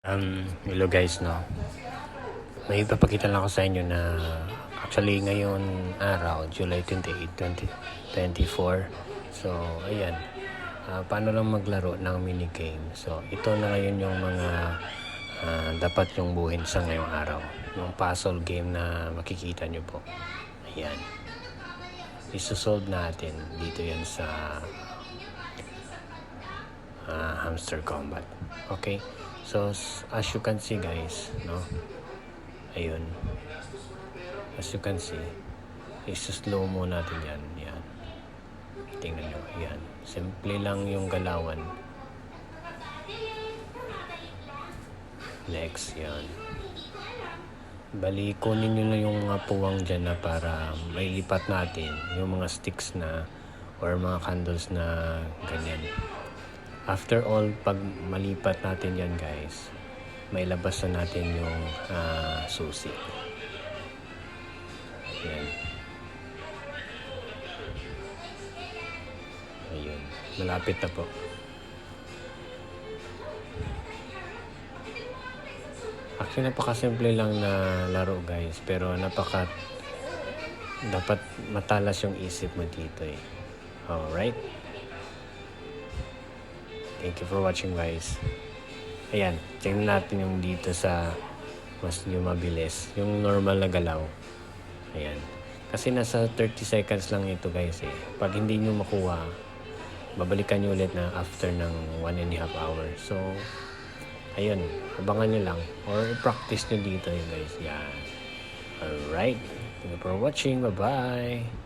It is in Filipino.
Hello guys, no. May ipapakita lang ako sa inyo na actually ngayon araw, July 28, 2024. So, ayan. Paano lang maglaro ng minigame. So, ito na ngayon yung mga dapat yung buuin sa ngayong araw. Yung puzzle game na makikita nyo po. Ayan. Isosolve natin. Dito yan sa hamster combat. Okay? So, as you can see guys, no? Ayun. As you can see, isa-slow mo natin yan. Yan. Tingnan nyo. Yan. Simple lang yung galawan. Next. Yan. Bali, kunin nyo na yung mga puwang dyan na para may lipat natin yung mga sticks na or mga candles na ganyan. After all, pag malipat natin yan guys, may labas na natin yung susi. Ayan. Ayun. Malapit na po. Actually, napakasimple lang na laro guys. Pero dapat matalas yung isip mo dito eh. Alright? Thank you for watching guys. Ayan, tingnan natin yung dito sa mas yung mabilis. Yung normal na galaw. Ayan. Kasi nasa 30 seconds lang ito guys eh. Pag hindi nyo makuha, babalikan nyo ulit na after ng 1.5 hours. So, ayun. Abangan nyo lang. Or practice nyo dito yun guys. Yan. Alright. Thank you for watching. Bye-bye.